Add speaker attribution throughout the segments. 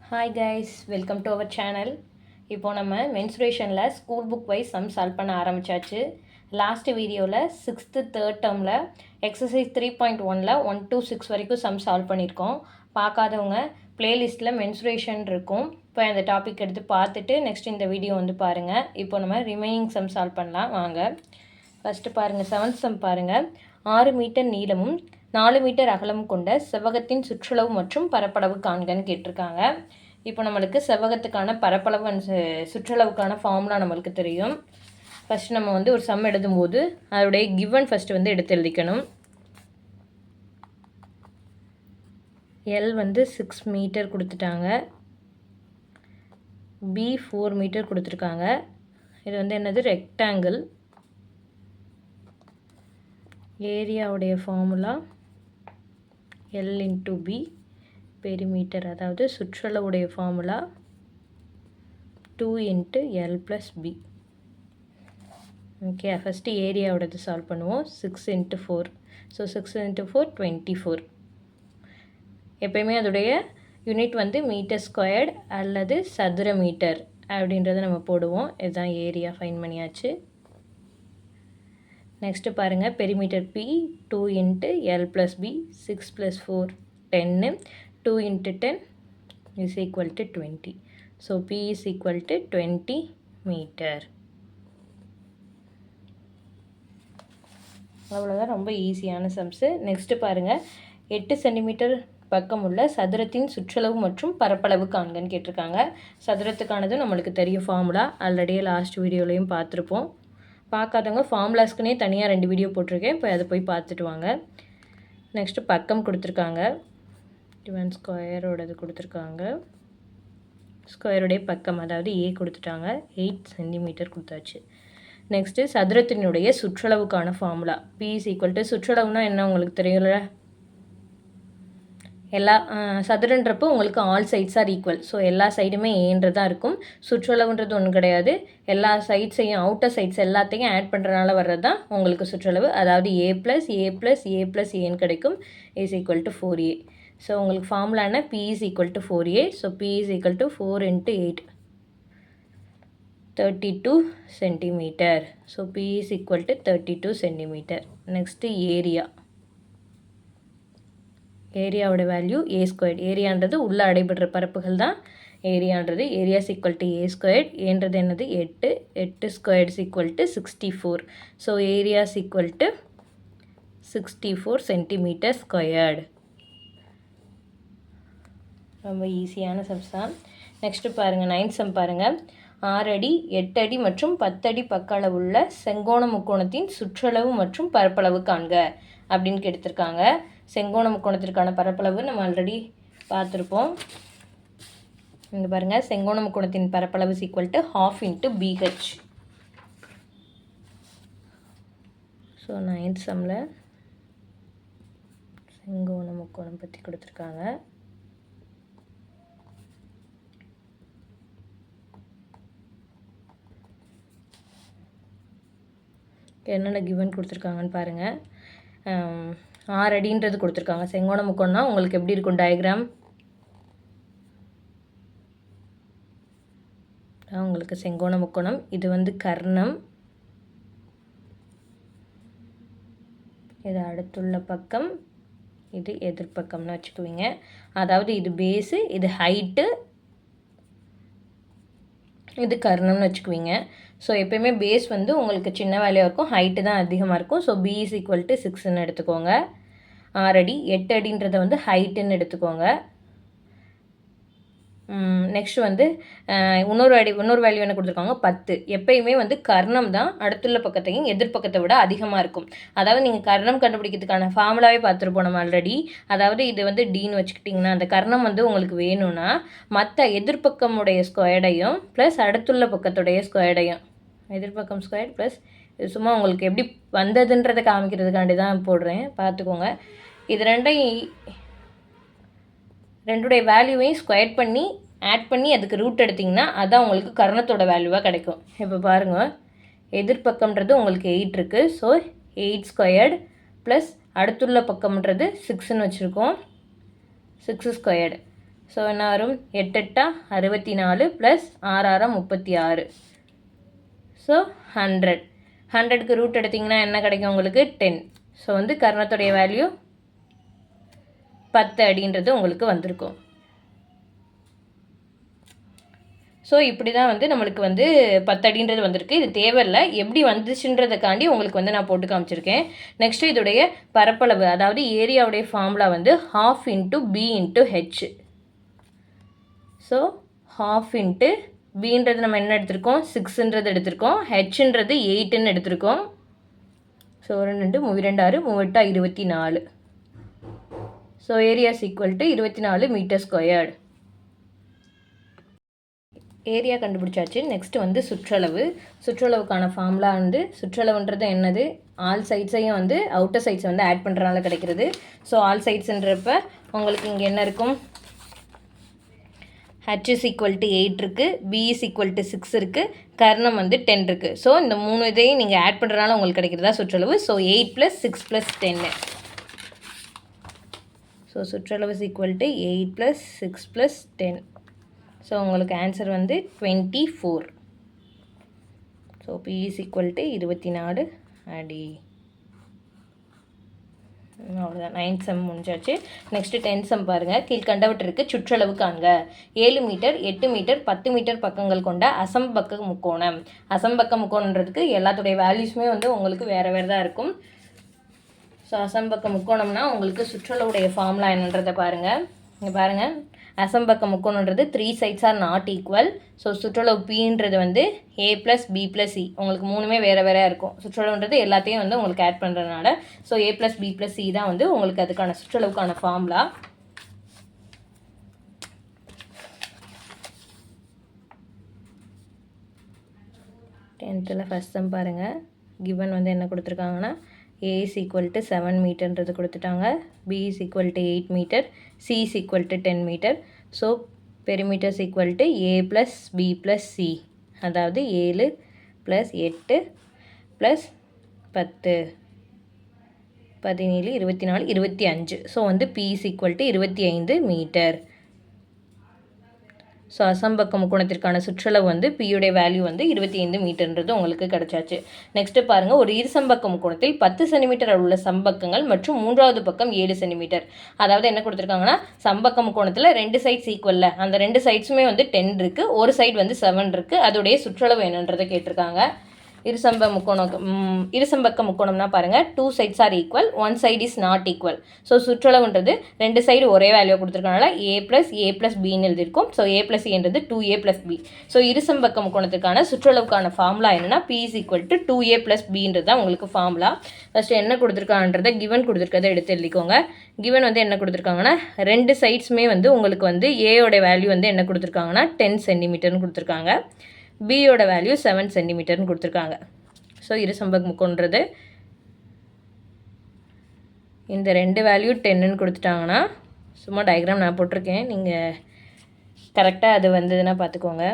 Speaker 1: Hi guys, welcome to our channel. இப்போது நம்ம மென்சுரேஷனில் school book wise sum solve பண்ண ஆரம்பித்தாச்சு. லாஸ்ட் வீடியோவில் 6th third termல எக்ஸசைஸ் 3.1ல் 1 to 6 வரைக்கும் சம் சால்வ் பண்ணியிருக்கோம். பார்க்காதவங்க பிளேலிஸ்ட்டில் மென்சுரேஷன் இருக்கும், இப்போ அந்த டாபிக் எடுத்து பார்த்துட்டு நெக்ஸ்ட் இந்த வீடியோ வந்து பாருங்கள். இப்போ நம்ம ரிமைனிங் சம் சால்வ் பண்ணலாம் வாங்க. ஃபஸ்ட்டு பாருங்கள், 7th சம் பாருங்கள். 6 மீட்டர் நீளமும் 4 மீட்டர் அகலம் கொண்ட செவ்வகத்தின் சுற்றளவு மற்றும் பரப்பளவு காண்கன்னு கேட்டிருக்காங்க. இப்போ நம்மளுக்கு செவ்வகத்துக்கான பரப்பளவு சுற்றளவுக்கான ஃபார்முலா நம்மளுக்கு தெரியும். ஃபஸ்ட்டு நம்ம வந்து ஒரு சம் எழுதும்போது அதோடைய கிவன் ஃபஸ்ட்டு வந்து எடுத்து எழுதிக்கணும். எல் வந்து 6 மீட்டர் கொடுத்துட்டாங்க, பி 4 மீட்டர் கொடுத்துருக்காங்க. இது வந்து என்னது, ரெக்டாங்கிள். ஏரியாவுடைய formula L into B, perimeter அதாவது சுற்றளவுடைய formula 2 into L plus B. Okay, first ஏரியாவோடது சால்வ் பண்ணுவோம். 6 இன்ட்டு 4, ஸோ 6 இன்ட்டு 4 24. எப்போயுமே அதோடைய யூனிட் வந்து மீட்டர் ஸ்கொயர்டு அல்லது சதுர மீட்டர் அப்படின்றத நம்ம போடுவோம். இதுதான் ஏரியா, ஃபைன் பண்ணியாச்சு. நெக்ஸ்ட்டு பாருங்கள், perimeter P 2 into L plus P, 6 + 4 10, 2 into 10 is equal to 20. So B is equal to 20 metre. அவ்வளோதான், ரொம்ப ஈஸியான சம்ஸு. நெக்ஸ்ட்டு பாருங்கள், 8 சென்டிமீட்டர் பக்கம் உள்ள சதுரத்தின் சுற்றளவு மற்றும் பரப்பளவு காண்கன்னு கேட்டிருக்காங்க. சதுரத்துக்கானது நம்மளுக்கு தெரியும் ஃபார்முலா, ஆல்ரெடியே லாஸ்ட் வீடியோலையும் பார்த்துருப்போம். பார்க்காதவங்க ஃபார்முலாஸ்க்குனே தனியாக 2 வீடியோ போட்டிருக்கேன், இப்போ அதை போய் பார்த்துட்டு வாங்க. நெக்ஸ்ட்டு பக்கம் கொடுத்துருக்காங்க, டிவன் ஸ்கொயரோடது கொடுத்துருக்காங்க. ஸ்கொயருடைய பக்கம் அதாவது ஏ கொடுத்துட்டாங்க, 8 சென்டிமீட்டர் கொடுத்தாச்சு. நெக்ஸ்ட்டு சதுரத்தினுடைய சுற்றளவுக்கான formula P is equal to, சுற்றளவுனா என்ன உங்களுக்கு தெரியல, எல்லா சதுரன்றப்போ உங்களுக்கு all sides are equal, so எல்லா சைடுமே ஏன்றதாக இருக்கும். சுற்றளவுன்றது ஒன்றும் கிடையாது, எல்லா சைட்ஸையும் அவுட்டர் சைட்ஸ் எல்லாத்தையும் ஆட் பண்ணுறதுனால வர்றது தான் உங்களுக்கு சுற்றளவு. அதாவது A plus A plus A plus ஏன்னு கிடைக்கும், is equal to 4a. So உங்களுக்கு ஃபார்முலானா P is equal to 4a. So B is equal to 4 into 8, 32 centimetre. So B is equal to 32 centimetre. Next area, ஏரியாவோட value A squared. ஏரியான்றது உள்ளே அடைபடுற பரப்புகள் தான் ஏரியான்றது. Area equal to A squared. ஏன்றது என்னது 8, 8 squared equal to 64. So area equal to 64 centimetre squared. ரொம்ப ஈஸியான சம்ஸ் தான். நெக்ஸ்ட்டு பாருங்கள், 9th சம் பாருங்கள். 6 அடி 8 அடி மற்றும் 10 அடி பக்க அளவுள்ள செங்கோண முக்கோணத்தின் சுற்றளவு மற்றும் பரப்பளவு காண்க அப்படின்னு கேட்டிருக்காங்க. செங்கோண முக்கோணத்திற்கான பரப்பளவு நம்ம ஆல்ரெடி பார்த்துருப்போம். இங்கே பாருங்கள், செங்கோண முக்கோணத்தின் பரப்பளவு equal to 1/2 into B H. So 9th சம்மில் செங்கோண முக்கோணம் பற்றி கொடுத்துருக்காங்க. என்னென்ன கிவன் கொடுத்துருக்காங்கன்னு பாருங்கள். 6 அடின்றது கொடுத்துருக்காங்க. செங்கோண முக்கோணம்னா உங்களுக்கு எப்படி இருக்கும் டயக்ராம், உங்களுக்கு செங்கோண முக்கோணம். இது வந்து கர்ணம், இது அடுத்துள்ள பக்கம், இது எதிர்பக்கம்னு வச்சுக்குவீங்க. அதாவது இது பேஸு, இது ஹைட்டு, இது கர்ணம்னு வச்சுக்குவீங்க. ஸோ எப்போயுமே பேஸ் வந்து உங்களுக்கு சின்ன வேலையாக இருக்கும், ஹைட்டு தான் அதிகமாக இருக்கும். So B is equal to 6ன்னு எடுத்துக்கோங்க. 6 அடி 8 அடின்றதை வந்து ஹைட்டுன்னு எடுத்துக்கோங்க. நெக்ஸ்ட் வந்து இன்னொரு வேல்யூ என்ன கொடுத்துருக்காங்க, 10. எப்பயுமே வந்து கர்ணம் தான் அடுத்துள்ள பக்கத்தையும் எதிர்பக்கத்தை விட அதிகமாக இருக்கும். அதாவது நீங்கள் கர்ணம் கண்டுபிடிக்கிறதுக்கான ஃபார்முலாவே பார்த்துருப்போம் நம்ம ஆல்ரெடி. அதாவது இது வந்து டின்னு வச்சுக்கிட்டிங்கன்னா, அந்த கர்ணம் வந்து உங்களுக்கு வேணும்னா மற்ற எதிர்பக்கமுடைய ஸ்கொயர்டையும் ப்ளஸ் அடுத்துள்ள பக்கத்துடைய ஸ்கொயர்டையும், எதிர்பக்கம் ஸ்கொயர் ப்ளஸ் இது சும்மா உங்களுக்கு எப்படி வந்ததுன்றதை காமிக்கிறதுக்காண்டி தான் போடுறேன், பார்த்துக்கோங்க. இது ரெண்டுடைய வேல்யூவையும் ஸ்கொயர் பண்ணி ஆட் பண்ணி அதுக்கு ரூட் எடுத்திங்கன்னா அதான் உங்களுக்கு கர்ணத்தோட வேல்யூவாக கிடைக்கும். இப்போ பாருங்கள், எதிர்பக்கம்ன்றது உங்களுக்கு 8 இருக்குது. ஸோ 8 ஸ்கொயர்டு ப்ளஸ் அடுத்துள்ள பக்கம்ன்றது 6ன்னு வச்சுருக்கோம், 6 ஸ்கொயர்டு. ஸோ என்ன வரும் 8 8 64 ப்ளஸ் 6 6 36. ஸோ 100. 100க்கு ரூட் எடுத்திங்கன்னா என்ன கிடைக்கும் உங்களுக்கு 10. ஸோ வந்து கர்ணத்துடைய வேல்யூ 10 அடின்றது உங்களுக்கு வந்திருக்கும். ஸோ இப்படி தான் வந்து நம்மளுக்கு வந்து 10 அடின்றது வந்திருக்கு. இது தேவையில்லை, எப்படி வந்துச்சுன்றதைக்காண்டி உங்களுக்கு வந்து நான் போட்டு காமிச்சிருக்கேன். நெக்ஸ்ட்டு இதோடைய பரப்பளவு, அதாவது ஏரியாவுடைய ஃபார்முலா வந்து 1/2 × b × h. ஸோ 1/2 × bன்றது நம்ம என்ன எடுத்திருக்கோம், 6ன்றது எடுத்திருக்கோம், hன்றது 8ன்னு எடுத்திருக்கோம். So 2 2 6 3 8 24. So area equal to 24 metre squared. Area கண்டுபிடிச்சாச்சு. நெக்ஸ்ட் வந்து சுற்றளவு. சுற்றளவுக்கான ஃபார்முலா வந்து, சுற்றளவுன்றது என்னது, ஆல் சைட்ஸையும் வந்து அவுட்டர் சைட்ஸ் வந்து ஆட் பண்ணுறதுனால கிடைக்கிறது. ஸோ ஆல் சைட்ஸுன்றப்ப உங்களுக்கு இங்கே என்ன இருக்கும், h is equal to 8 இருக்குது, b is equal to 6 இருக்குது, கர்ணம் வந்து 10 இருக்குது. ஸோ இந்த 3 இதையும் நீங்கள் ஆட் பண்ணுறதுனால உங்களுக்கு கிடைக்கிறதா சுற்றளவு. ஸோ 8 + 6 + 10. ஸோ சுற்றளவு is equal to 8 + 6 + 10. ஸோ உங்களுக்கு ஆன்சர் வந்து 24. So p is equal to 24 அடி. அவ்வளோதான், 9th சம் முடிஞ்சாச்சு. நெக்ஸ்ட்டு 10th சம் பாருங்கள். கீழ்கண்டவற்றிற்கு சுற்றளவு காண்க. 7 மீட்டர் 8 மீட்டர் 10 மீட்டர் பக்கங்கள் கொண்ட அசம்பக்க முக்கோணம். அசம்பக்க முக்கோணன்றதுக்கு எல்லாத்துடைய வேல்யூஸுமே வந்து உங்களுக்கு வேறு வேறு தான் இருக்கும். ஸோ அசம்பக்க முக்கோணம்னா உங்களுக்கு சுற்றளவுடைய ஃபார்முலா என்னன்றதை பாருங்கள். இங்கே பாருங்கள், அசம்பக்க முக்கோணன்றது 3 sides are not equal. So சுற்றளவு Pன்றது வந்து a + b + c. உங்களுக்கு மூணுமே வேறு வேறு இருக்கும். சுற்றளவுன்றது எல்லாத்தையும் வந்து உங்களுக்கு ஆட் பண்ணுறதுனால ஸோ a + b + c தான் வந்து உங்களுக்கு அதுக்கான சுற்றளவுக்கான ஃபார்முலா. டென்த்தில் ஃபஸ்ட் சம் பாருங்கள். கிவன் வந்து என்ன கொடுத்துருக்காங்கன்னா, a is equal to 7 மீட்டர்ன்றது கொடுத்துட்டாங்க, b is equal to 8 metre, c is equal to 10 metre. So perimeter is equal to a + b + c, அதாவது 7 + 8 + 10 17 24 25. ஸோ வந்து p is equal to 25 metre. So அசம்பக்க முக்கோணத்திற்கான சுற்றளவு வந்து பியுடைய வேல்யூ வந்து 25 மீட்டர்ன்றது உங்களுக்கு கிடச்சாச்சு. நெக்ஸ்ட்டு பாருங்கள், ஒரு இருசம்பக்க முக்கோணத்தில் 10 சென்டிமீட்டர் உள்ள சம்பக்கங்கள் மற்றும் 3வது பக்கம் 7 சென்டிமீட்டர். அதாவது என்ன கொடுத்துருக்காங்கன்னா, சம்பக்க முக்கோணத்தில் 2 சைட்ஸ் ஈக்குவலில், அந்த 2 சைட்ஸுமே வந்து 10 இருக்குது, ஒரு சைடு வந்து 7 இருக்குது. அதோடைய சுற்றளவு என்னன்றதை கேட்டிருக்காங்க. இருசம்பக்க முக்கோணம்னா பாருங்கள், 2 sides are equal, 1 side is not equal. So சுற்றளவுன்றது 2 சைடு ஒரே வேல்யூ கொடுத்துருக்கனால a + bன்னு எழுதியிருக்கும். ஸோ a + aன்றது 2a + b. ஸோ இருசம்பக்க முக்கோணத்துக்கான சுற்றளவுக்கான ஃபார்முலா என்னன்னா, p is equal to 2a + bன்றது தான் உங்களுக்கு ஃபார்முலா. ஃபஸ்ட்டு என்ன கொடுத்துருக்காங்கன்றதை கிவன் கொடுத்துருக்கதை எடுத்து எழுதிக்கோங்க. கிவன் வந்து என்ன கொடுத்துருக்காங்கன்னா, 2 சைட்ஸுமே வந்து உங்களுக்கு வந்து ஏயோட வேல்யூ வந்து என்ன கொடுத்துருக்காங்கன்னா 10 சென்டிமீட்டர்னு கொடுத்துருக்காங்க, பியோட வேல்யூ 7 சென்டிமீட்டர்னு கொடுத்துருக்காங்க. ஸோ இருசம்பக்க முக்கோணன்றது இந்த 2 வேல்யூ 10ன்னு கொடுத்துட்டாங்கன்னா, சும்மா டயக்ராம் நான் போட்டிருக்கேன், நீங்கள் கரெக்டாக அது வந்ததுன்னா பார்த்துக்கோங்க.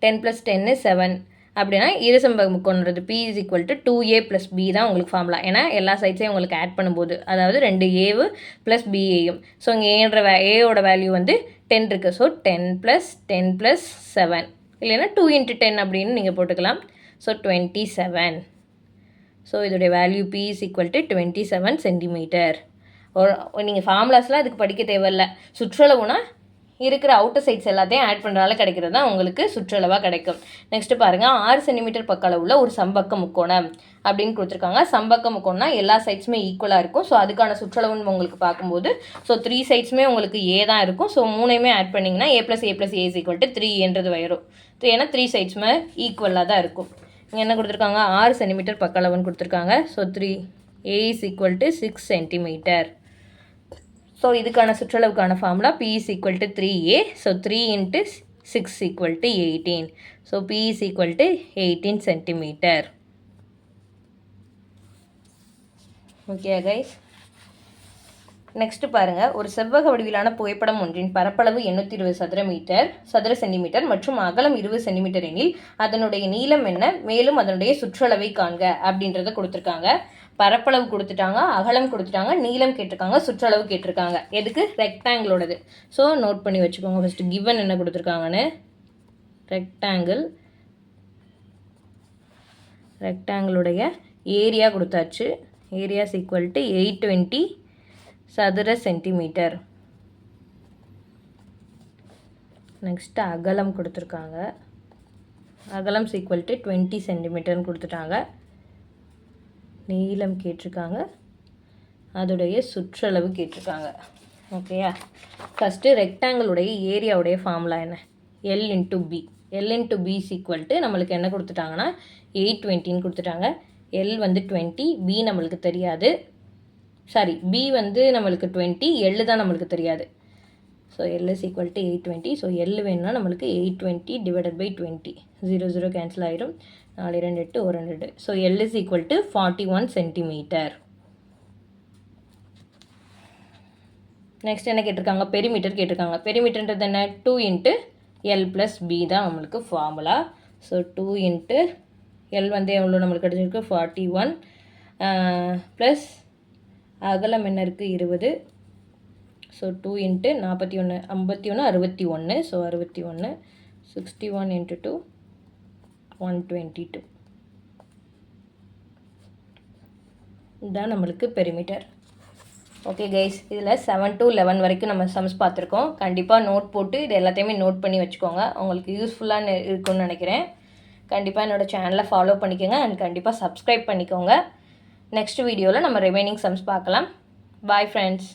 Speaker 1: 10 + 10 7 அப்படின்னா இருசம்பக்க முக்கோணன்றது p is equal to 2a + b தான் உங்களுக்கு ஃபார்முலா. ஏன்னா எல்லா சைட்ஸையும் உங்களுக்கு ஆட் பண்ணும்போது, அதாவது 2a + b. ஸோ இங்கே ஏயோட வேல்யூ வந்து 10 இருக்குது. ஸோ 10 + 10 + 7, இல்லைன்னா 2 × 10 அப்படின்னு நீங்கள் போட்டுக்கலாம். ஸோ 27. ஸோ இதோடைய value p is equal to 27 centimetre. நீங்கள் ஃபார்முலாஸ்லாம் இதுக்கு படிக்க தேவையில்லை. சுற்றளவுனா இருக்கிற அவுட்டர் சைட்ஸ் எல்லாத்தையும் ஆட் பண்ணுறதால கிடைக்கிறது தான் உங்களுக்கு சுற்றளவாக கிடைக்கும். நெக்ஸ்ட்டு பாருங்கள், 6 சென்டிமீட்டர் பக்க அளவுள்ள ஒரு சம்பக்க முக்கோணம் அப்படின்னு கொடுத்துருக்காங்க. சம்பக்க முக்கோணம்னா எல்லா சைட்ஸுமே ஈக்குவலாக இருக்கும். ஸோ அதுக்கான சுற்றளவுன்னு உங்களுக்கு பார்க்கும்போது, ஸோ 3 சைட்ஸுமே உங்களுக்கு ஏ தான் இருக்கும். ஸோ 3யுமே ஆட் பண்ணிங்கன்னா a + a + a is equal to 3ன்றது வரும். ஏன்னா 3 சைட்ஸுமே ஈக்குவலாக தான் இருக்கும். இங்கே என்ன கொடுத்துருக்காங்க, 6 சென்டிமீட்டர் பக்க அளவுன்னு கொடுத்துருக்காங்க. So a is equal to 6 centimetre. So இதுக்கான சுற்றளவுக்கான formula p is equal to 3a. So 3 × 6 equal to 18. So p is equal to 18 centimetre. Okay guys. Next பாருங்கள், ஒரு செவ்வக வடிவிலான புகைப்படம் ஒன்றின் பரப்பளவு 820 சதுர சென்டிமீட்டர் மற்றும் அகலம் 20 சென்டிமீட்டர் எனில் அதனுடைய நீளம் என்ன, மேலும் அதனுடைய சுற்றளவை காண்க அப்படின்றத கொடுத்துருக்காங்க. பரப்பளவு கொடுத்துட்டாங்க, அகலம் கொடுத்துட்டாங்க, நீளம் கேட்டிருக்காங்க, சுற்றளவு கேட்டிருக்காங்க. எதுக்கு? ரெக்டாங்கிளோடது. ஸோ நோட் பண்ணி வச்சுக்கோங்க. ஃபஸ்ட்டு கிவன் என்ன கொடுத்துருக்காங்கன்னு. ரெக்டாங்கிளுடைய ஏரியா கொடுத்தாச்சு. ஏரியா ஈக்குவல் டு 820 சதுர சென்டிமீட்டர். நெக்ஸ்ட்டு அகலம் கொடுத்துருக்காங்க. அகலம் ஈக்குவல் டு 20 சென்டிமீட்டர்னு கொடுத்துட்டாங்க. நீளம் கேட்டிருக்காங்க, அதோடைய சுற்றளவு கேட்டிருக்காங்க. ஓகேயா? ஃபஸ்ட்டு ரெக்டாங்கிளுடைய ஏரியாவுடைய ஃபார்முலா என்ன? L into B. L into B equal to நம்மளுக்கு என்ன கொடுத்துட்டாங்கன்னா 820ன்னு கொடுத்துட்டாங்க. எல் வந்து 20, பி நம்மளுக்கு தெரியாது. சாரி, பி வந்து நம்மளுக்கு 20, எல் தான் நம்மளுக்கு தெரியாது. So L is equal to 820. So L வேணும்னா நம்மளுக்கு 820 டிவைடட் பை 20. 0 0 கேன்சல் ஆயிரும். 4 2 8 1 2. So L is equal to 41 centimetre. Next என்ன கேட்டிருக்காங்க? பெரிமீட்டர் கேட்டிருக்காங்க. பெரிமீட்டர்ன்றது என்ன? 2 இன்ட்டு எல் ப்ளஸ் பி தான் நம்மளுக்கு ஃபார்முலா. ஸோ 2 இன்ட்டு எல் வந்து எவ்வளோ நம்மளுக்கு கிடச்சிருக்கு? 41 ப்ளஸ் அகலம் என்ன இருக்குது? 20. So 2 into 41 51 61. ஸோ 61. 61 இன்ட்டு 2 122. இதுதான் நம்மளுக்கு பெரிமீட்டர். ஓகே கைஸ், இதில் 7 to 11 வரைக்கும் நம்ம சம்ஸ் பார்த்துருக்கோம். கண்டிப்பாக நோட் போட்டு இது எல்லாத்தையுமே நோட் பண்ணி வச்சுக்கோங்க. உங்களுக்கு யூஸ்ஃபுல்லாக இருக்கும்னு நினைக்கிறேன். கண்டிப்பாக என்னோடய சேனலை ஃபாலோ பண்ணிக்கோங்க அண்ட் கண்டிப்பாக சப்ஸ்கிரைப் பண்ணிக்கோங்க. நெக்ஸ்ட் வீடியோவில் நம்ம ரிமைனிங் சம்ஸ் பார்க்கலாம். Bye friends.